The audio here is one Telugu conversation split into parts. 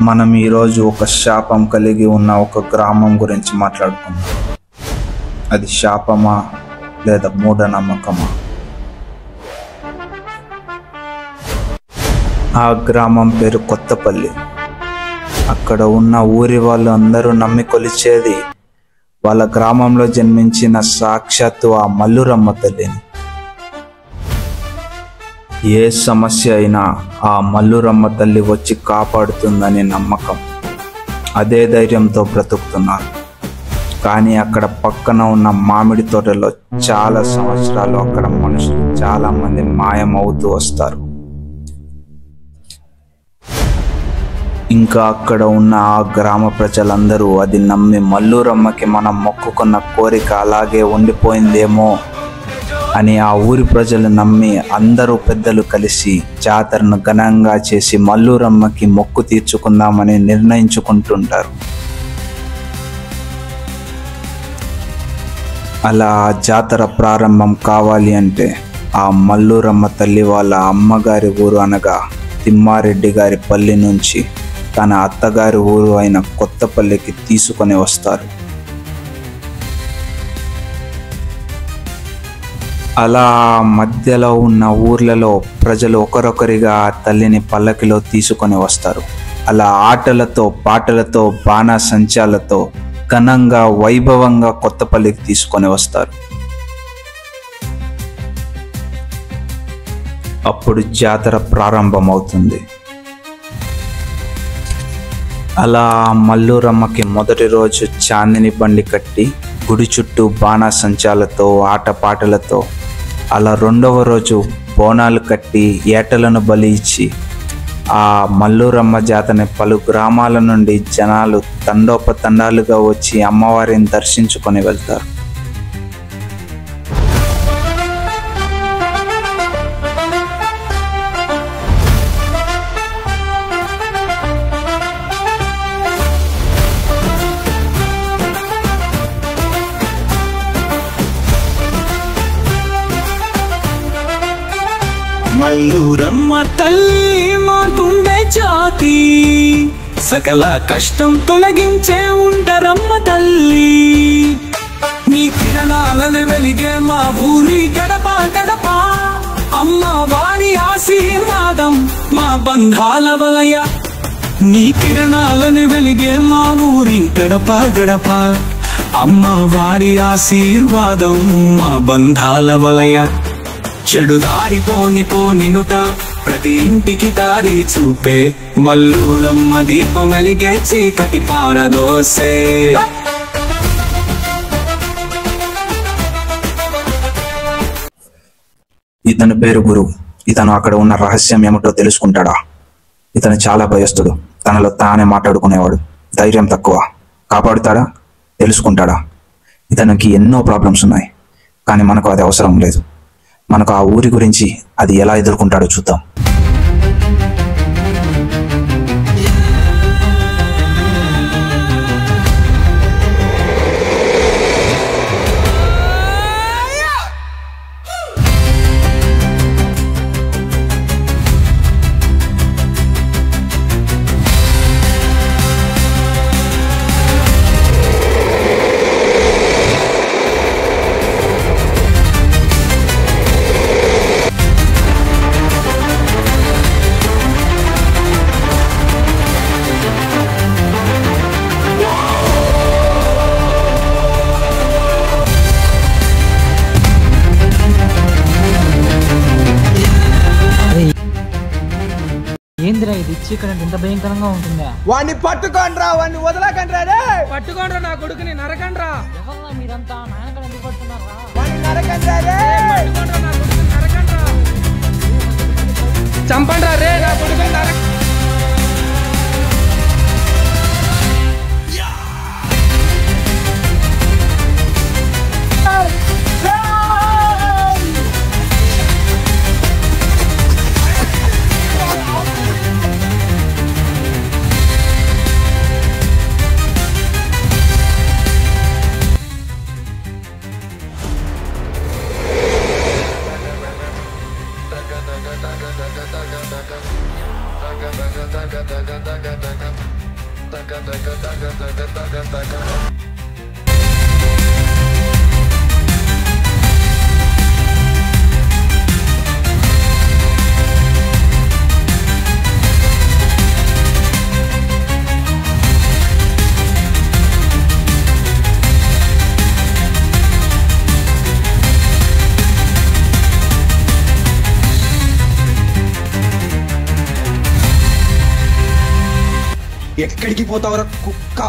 మనం ఈరోజు ఒక శాపం కలిగి ఉన్న ఒక గ్రామం గురించి మాట్లాడుకుందాం. అది శాపమా లేదా మూఢనమ్మకమా? ఆ గ్రామం పేరు కొత్తపల్లి. అక్కడ ఉన్న ఊరి వాళ్ళు అందరూ నమ్మి కొలిచేది వాళ్ళ గ్రామంలో జన్మించిన సాక్షాత్తు ఆ మల్లురమ్మ తల్లిని. ఏ సమస్య అయినా ఆ మల్లురమ్మ తల్లి వచ్చి కాపాడుతుందని నమ్మకం. అదే ధైర్యంతో బ్రతుకుతున్నారు. కానీ అక్కడ పక్కన ఉన్న మామిడి తోటలో చాలా సంవత్సరాలు అక్కడ మనుషులు చాలా మంది మాయమవుతూ వస్తారు. ఇంకా అక్కడ ఉన్న ఆ గ్రామ ప్రజలందరూ అది నమ్మి మల్లురమ్మకి మనం మొక్కుకున్న కోరిక అలాగే ఉండిపోయిందేమో అని ఆ ఊరి ప్రజలు నమ్మి అందరూ పెద్దలు కలిసి జాతరను ఘనంగా చేసి మల్లురమ్మకి మొక్కు తీర్చుకుందామని నిర్ణయించుకుంటుంటారు. అలా జాతర ప్రారంభం కావాలి అంటే ఆ మల్లురమ్మ తల్లి వాళ్ళ అమ్మగారి ఊరు అనగా తిమ్మారెడ్డి గారి పల్లి నుంచి తన అత్తగారి ఊరు అయిన కొత్తపల్లికి తీసుకొని వస్తారు. అలా మధ్యలో ఉన్న ఊర్లలో ప్రజలు ఒకరొకరిగా తల్లిని పల్లకిలో తీసుకొని వస్తారు. అలా ఆటలతో పాటలతో బాణాసంచాలతో ఘనంగా వైభవంగా కొత్తపల్లికి తీసుకొని వస్తారు. అప్పుడు జాతర ప్రారంభమవుతుంది. అలా మల్లురమ్మకి మొదటి రోజు చాందిని బండి కట్టి గుడి చుట్టూ బాణాసంచాలతో ఆటపాటలతో, అలా రెండవ రోజు బోనాలు కట్టి ఏటలను బలి ఇచ్చి ఆ మల్లురమ్మ జాతరని పలు గ్రామాల నుండి జనాలు తండోపతండాలుగా వచ్చి అమ్మవారిని దర్శించుకొని వెళ్తారు. మల్లురమ్మ తల్లి మాతుండే జాతి, సకల కష్టం తొలగించే ఉండరమ్మ తల్లి. నీ కిరణాలను వెలిగే మా ఊరి గడప గడప, అమ్మ వారి ఆశీర్వాదం మా బంధాల వలయ. నీ కిరణాలను వెలిగే మా ఊరి గడప గడప, అమ్మ వారి ఆశీర్వాదం మా బంధాల వలయ. చెడు దారి పోనినుట ప్రతి ఇంటికి దారి చూపే మల్లురమ్మ దీపం వెలిగే చీకటి పారదోసే. ఇతని పేరు గురు. ఇతను అక్కడ ఉన్న రహస్యం ఏమిటో తెలుసుకుంటాడా? ఇతను చాలా భయస్తుడు. తనలో తానే మాట్లాడుకునేవాడు. ధైర్యం తక్కువ. కాపాడుతాడా? తెలుసుకుంటాడా? ఇతనికి ఎన్నో ప్రాబ్లమ్స్ ఉన్నాయి, కానీ మనకు అది అవసరం లేదు. మనకు ఆ ఊరి గురించి అది ఎలా ఎదుర్కొంటాడో చూద్దాం. ఏందిరా ఇది? చీకటి ఇంత భయంకరంగా ఉంటుందా? వాడిని పట్టుకోండ్రా, వాడిని వదలకండ్రా. పట్టుకోండ్రా నా కొడుకుని, నరకండ్రా. ఎవరా మీరంతా? నాయనక్కడ ఎందుకు పడుతున్నారా? వాడిని నరకండ్రా రే. పట్టుకోండ్రా నా కొడుకుని, నరకండ్రా. చంపండ్రా రే నా కొడుకుని. ఎక్కడికి పోతావరా కుక్క?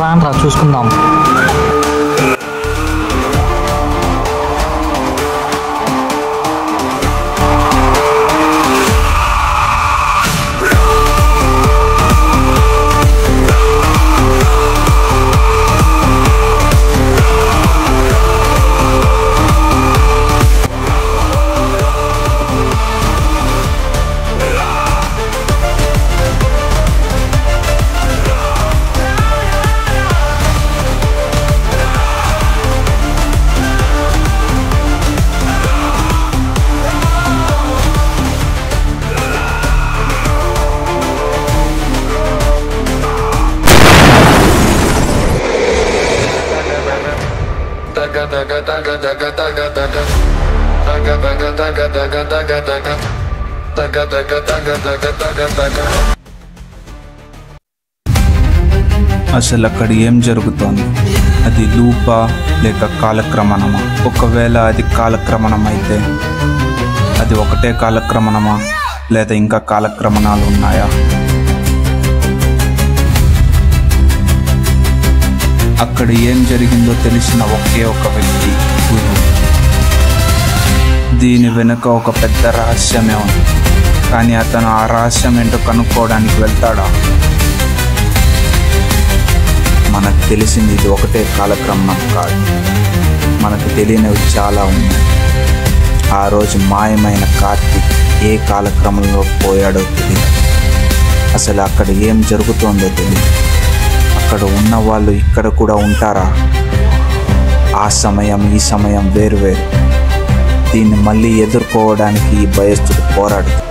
రాన్రా చూసుకుందాం. అసలు అక్కడ ఏం జరుగుతోంది? అది లూపా లేక కాలక్రమణమా? ఒకవేళ అది కాలక్రమణం అయితే అది ఒకటే కాలక్రమణమా లేదా ఇంకా కాలక్రమణాలు ఉన్నాయా? అక్కడ ఏం జరిగిందో తెలిసిన ఒకే ఒక వ్యక్తి గురు. దీని వెనుక ఒక పెద్ద రహస్యమే ఉంది, కానీ అతను ఆ రహస్యం ఏంటో కనుక్కోవడానికి వెళ్తాడా? మనకు తెలిసింది ఇది ఒకటే కాలక్రమణం కాదు, మనకు తెలియనివి చాలా ఉన్నాయి. ఆ రోజు మాయమైన కార్తీక్ ఏ కాలక్రమంలో పోయాడో తెలియదు. అసలు అక్కడ ఏం జరుగుతోందో తెలియదు. అక్కడ ఉన్న వాళ్ళు ఇక్కడ కూడా ఉంటారా? ఆ సమయం ఈ సమయం వేరు వేరు. దీన్ని మళ్ళీ ఎదుర్కోవడానికి ఈ భయస్థుడు పోరాడుతాడు.